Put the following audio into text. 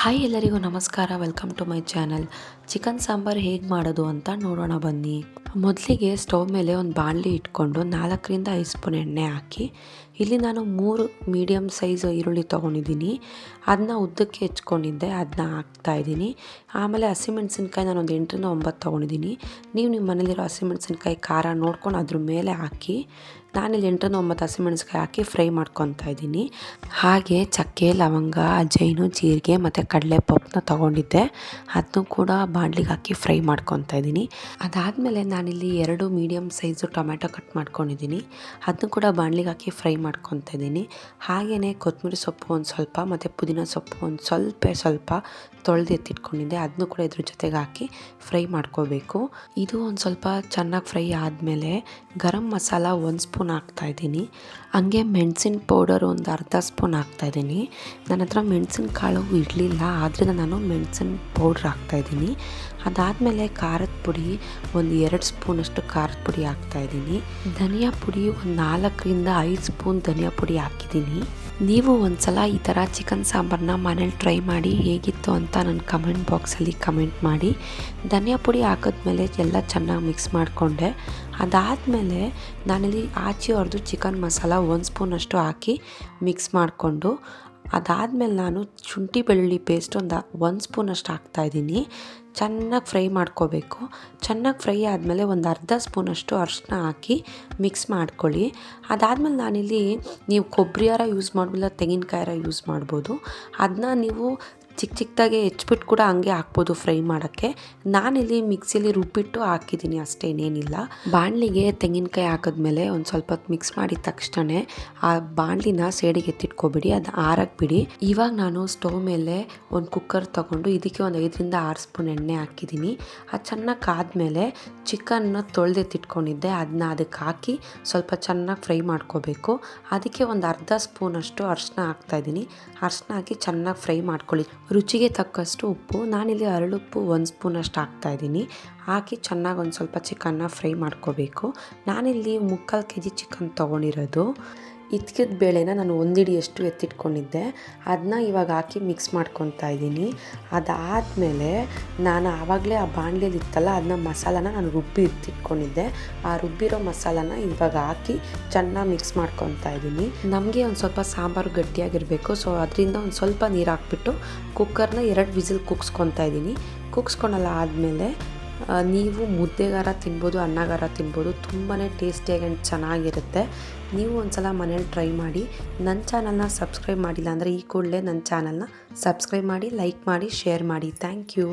Hi ಎಲ್ಲರಿಗೂ ನಮಸ್ಕಾರ. Welcome to my channel. Chicken sambar ಹೇಗೆ ಮಾಡೋದು ಅಂತ ನೋಡೋಣ ಬನ್ನಿ. ಮೊದಲಿಗೆ ಸ್ಟವ್ ಮೇಲೆ ಒಂದು ಬಾಣಲಿ ಇಟ್ಕೊಂಡು 4-5 ಸ್ಪೂನ್ ಎಣ್ಣೆ ಹಾಕಿ, ಇಲ್ಲಿ ನಾನು 3 ಮೀಡಿಯಮ್ ಸೈಜ್ ಈರುಳ್ಳಿ ತೊಗೊಂಡಿದ್ದೀನಿ. ಅದನ್ನ ಉದ್ದಕ್ಕೆ ಹೆಚ್ಕೊಂಡಿದ್ದೆ, ಅದನ್ನ ಹಾಕ್ತಾಯಿದ್ದೀನಿ. ಆಮೇಲೆ ಹಸಿಮೆಣ್ಸಿನ್ಕಾಯಿ ನಾನು ಒಂದು 8-9 ತೊಗೊಂಡಿದ್ದೀನಿ. ನೀವು ನಿಮ್ಮ ಮನೇಲಿರೋ ಹಸಿಮೆಣ್ಸಿನ್ಕಾಯಿ ಖಾರ ನೋಡ್ಕೊಂಡು ಅದ್ರ ಮೇಲೆ ಹಾಕಿ. ನಾನಿಲ್ಲಿ 8-9 ಹಸಿಮೆಣ್ಸಿನ್ಕಾಯಿ ಹಾಕಿ ಫ್ರೈ ಮಾಡ್ಕೊತಾ ಇದ್ದೀನಿ. ಹಾಗೆ ಚಕ್ಕೆ, ಲವಂಗ, ಅಜೈನು, ಜೀರಿಗೆ ಮತ್ತು ಕಡಲೆಪಪ್ಪನ್ನ ತೊಗೊಂಡಿದ್ದೆ, ಅದನ್ನು ಕೂಡ ಬಾಣಲಿಗೆ ಹಾಕಿ ಫ್ರೈ ಮಾಡ್ಕೊತಾ ಇದ್ದೀನಿ. ಅದಾದಮೇಲೆ ನಾನಿಲ್ಲಿ 2 ಮೀಡಿಯಮ್ ಸೈಜು ಟೊಮೆಟೊ ಕಟ್ ಮಾಡ್ಕೊಂಡಿದ್ದೀನಿ, ಅದನ್ನು ಕೂಡ ಬಾಣಲಿಗೆ ಹಾಕಿ ಫ್ರೈ ಮಾಡ್ಕೊತಾ ಇದ್ದೀನಿ. ಹಾಗೆಯೇ ಕೊತ್ತಂಬರಿ ಸೊಪ್ಪು ಒಂದು ಸ್ವಲ್ಪ ಮತ್ತು ಪುದೀನ ಸೊಪ್ಪು ಒಂದು ಸ್ವಲ್ಪ ತೊಳೆದು ಎತ್ತಿಟ್ಕೊಂಡಿದ್ದೆ, ಅದನ್ನು ಕೂಡ ಇದ್ರ ಜೊತೆಗೆ ಹಾಕಿ ಫ್ರೈ ಮಾಡ್ಕೋಬೇಕು. ಇದು ಒಂದು ಸ್ವಲ್ಪ ಚೆನ್ನಾಗಿ ಫ್ರೈ ಆದಮೇಲೆ ಗರಂ ಮಸಾಲ 1 ಸ್ಪೂನ್ ಹಾಕ್ತಾಯಿದ್ದೀನಿ. ಹಂಗೆ ಮೆಣಸಿನ ಪೌಡರ್ ಒಂದು ಅರ್ಧ ಸ್ಪೂನ್ ಹಾಕ್ತಾಯಿದ್ದೀನಿ. ನನ್ನ ಹತ್ರ ಮೆಣಸಿನ ಕಾಳು ಇರಲಿಲ್ಲ, ಆದ್ದರಿಂದ ನಾನು ಮೆಣಸಿನ ಪೌಡ್ರ್ ಹಾಕ್ತಾಯಿದ್ದೀನಿ. ಅದಾದಮೇಲೆ ಖಾರದ ಪುಡಿ ಒಂದು 2 ಸ್ಪೂನಷ್ಟು ಖಾರದ ಪುಡಿ ಹಾಕ್ತಾಯಿದ್ದೀನಿ. ಧನಿಯಾ ಪುಡಿ ಒಂದು 4-5 ಸ್ಪೂನ್ ಧನಿಯಾ ಪುಡಿ ಹಾಕಿದ್ದೀನಿ. ನೀವು ಒಂದು ಸಲ ಈ ಥರ ಚಿಕನ್ ಸಾಂಬಾರನ್ನ ಮನೇಲಿ ಟ್ರೈ ಮಾಡಿ ಹೇಗಿತ್ತು ಅಂತ ನನ್ನ ಕಮೆಂಟ್ ಬಾಕ್ಸಲ್ಲಿ ಕಮೆಂಟ್ ಮಾಡಿ. ಧನಿಯಾ ಪುಡಿ ಹಾಕಿದ್ಮೇಲೆ ಎಲ್ಲ ಚೆನ್ನಾಗಿ ಮಿಕ್ಸ್ ಮಾಡಿಕೊಂಡೆ. ಅದಾದಮೇಲೆ ನಾನಿಲ್ಲಿ ಆಚೆ ಹೊಡೆದು ಚಿಕನ್ ಮಸಾಲ 1 ಸ್ಪೂನಷ್ಟು ಹಾಕಿ ಮಿಕ್ಸ್ ಮಾಡಿಕೊಂಡು, ಅದಾದಮೇಲೆ ನಾನು ಶುಂಠಿ ಬೆಳ್ಳುಳ್ಳಿ ಪೇಸ್ಟ್ ಒಂದು 1 ಸ್ಪೂನಷ್ಟು ಹಾಕ್ತಾಯಿದ್ದೀನಿ. ಚೆನ್ನಾಗಿ ಫ್ರೈ ಮಾಡ್ಕೋಬೇಕು. ಚೆನ್ನಾಗಿ ಫ್ರೈ ಆದಮೇಲೆ ಒಂದು ಅರ್ಧ ಸ್ಪೂನಷ್ಟು ಅರಿಶಿನ ಹಾಕಿ ಮಿಕ್ಸ್ ಮಾಡ್ಕೊಳ್ಳಿ. ಅದಾದಮೇಲೆ ನಾನಿಲ್ಲಿ ನೀವು ಕೊಬ್ಬರಿಯಾರ ಯೂಸ್ ಮಾಡ್ಬೋದಿಲ್ಲ, ತೆಂಗಿನಕಾಯಾರ ಯೂಸ್ ಮಾಡ್ಬೋದು. ಅದನ್ನ ನೀವು ಚಿಕ್ಕದಾಗೆ ಹೆಚ್ಚಿಬಿಟ್ಟು ಕೂಡ ಹಂಗೆ ಹಾಕ್ಬೋದು ಫ್ರೈ ಮಾಡೋಕ್ಕೆ. ನಾನಿಲ್ಲಿ ಮಿಕ್ಸಿಲಿ ರುಬ್ಬಿಟ್ಟು ಹಾಕಿದ್ದೀನಿ ಅಷ್ಟೇ, ಏನೇನಿಲ್ಲ. ಬಾಣಲಿಗೆ ತೆಂಗಿನಕಾಯಿ ಹಾಕಿದ್ಮೇಲೆ ಒಂದು ಸ್ವಲ್ಪ ಹೊತ್ತು ಮಿಕ್ಸ್ ಮಾಡಿದ ತಕ್ಷಣ ಆ ಬಾಣಲಿನ ಸೈಡಿಗೆ ಎತ್ತಿಟ್ಕೊಬಿಡಿ, ಅದು ಆರಕ್ಕೆ ಬಿಡಿ. ಇವಾಗ ನಾನು ಸ್ಟವ್ ಮೇಲೆ ಒಂದು ಕುಕ್ಕರ್ ತೊಗೊಂಡು ಇದಕ್ಕೆ ಒಂದು 5-6 ಸ್ಪೂನ್ ಎಣ್ಣೆ ಹಾಕಿದ್ದೀನಿ. ಅದು ಚೆನ್ನಾಗಿ ಕಾದ್ಮೇಲೆ ಚಿಕನ್ನ ತೊಳೆದೆತ್ತಿಟ್ಕೊಂಡಿದ್ದೆ, ಅದನ್ನ ಅದಕ್ಕೆ ಹಾಕಿ ಸ್ವಲ್ಪ ಚೆನ್ನಾಗಿ ಫ್ರೈ ಮಾಡ್ಕೋಬೇಕು. ಅದಕ್ಕೆ ಒಂದು ಅರ್ಧ ಸ್ಪೂನಷ್ಟು ಅರಿಶಿನ ಹಾಕ್ತಾಯಿದ್ದೀನಿ. ಅರಿಶಿನ ಹಾಕಿ ಚೆನ್ನಾಗಿ ಫ್ರೈ ಮಾಡ್ಕೊಳ್ಳಿ. ರುಚಿಗೆ ತಕ್ಕಷ್ಟು ಉಪ್ಪು, ನಾನಿಲ್ಲಿ ಹರಳುಪ್ಪು 1 ಸ್ಪೂನಷ್ಟು ಹಾಕ್ತಾಯಿದ್ದೀನಿ. ಹಾಕಿ ಚೆನ್ನಾಗಿ ಒಂದು ಸ್ವಲ್ಪ ಚಿಕನ್ನ ಫ್ರೈ ಮಾಡ್ಕೋಬೇಕು. ನಾನಿಲ್ಲಿ 3/4 kg ಚಿಕನ್ ತೊಗೊಂಡಿರೋದು. ಇದ್ಕಿದ ಬೇಳೆನ ನಾನು 1 ಹಿಡಿಯಷ್ಟು ಎತ್ತಿಟ್ಕೊಂಡಿದ್ದೆ, ಅದನ್ನ ಇವಾಗ ಹಾಕಿ ಮಿಕ್ಸ್ ಮಾಡ್ಕೊತಾ ಇದ್ದೀನಿ. ಅದಾದಮೇಲೆ ನಾನು ಆವಾಗಲೇ ಆ ಬಾಣಲೆಯಲ್ಲಿ ಇತ್ತಲ್ಲ, ಅದನ್ನ ಮಸಾಲಾನ ನಾನು ರುಬ್ಬಿ ಎತ್ತಿಟ್ಕೊಂಡಿದ್ದೆ. ಆ ರುಬ್ಬಿರೋ ಮಸಾಲಾನ ಇವಾಗ ಹಾಕಿ ಚೆನ್ನಾಗಿ ಮಿಕ್ಸ್ ಮಾಡ್ಕೊತಾ ಇದ್ದೀನಿ. ನಮಗೆ ಒಂದು ಸ್ವಲ್ಪ ಸಾಂಬಾರು ಗಟ್ಟಿಯಾಗಿರಬೇಕು, ಸೊ ಅದರಿಂದ ಒಂದು ಸ್ವಲ್ಪ ನೀರು ಹಾಕ್ಬಿಟ್ಟು ಕುಕ್ಕರ್ನ 2 ವಿಸಿಲ್ ಕುಗ್ಸ್ಕೊತಾ ಇದ್ದೀನಿ. ಕುಗ್ಸ್ಕೊಂಡಲ್ಲ ಆದಮೇಲೆ ನೀವು ಮುದ್ದೆಗಾರ ತಿನ್ಬೋದು, ಅನ್ನಗಾರ ತಿನ್ಬೋದು. ತುಂಬಾ ಟೇಸ್ಟಿಯಾಗಿ ಚೆನ್ನಾಗಿರುತ್ತೆ. ನೀವು ಒಂದ್ಸಲ ಮನೇಲಿ ಟ್ರೈ ಮಾಡಿ. ನನ್ನ ಚಾನಲ್ನ ಸಬ್ಸ್ಕ್ರೈಬ್ ಮಾಡಿಲ್ಲ ಅಂದರೆ ಈ ಕೂಡಲೇ ನನ್ನ ಚಾನಲ್ನ ಸಬ್ಸ್ಕ್ರೈಬ್ ಮಾಡಿ, ಲೈಕ್ ಮಾಡಿ, ಶೇರ್ ಮಾಡಿ. Thank you.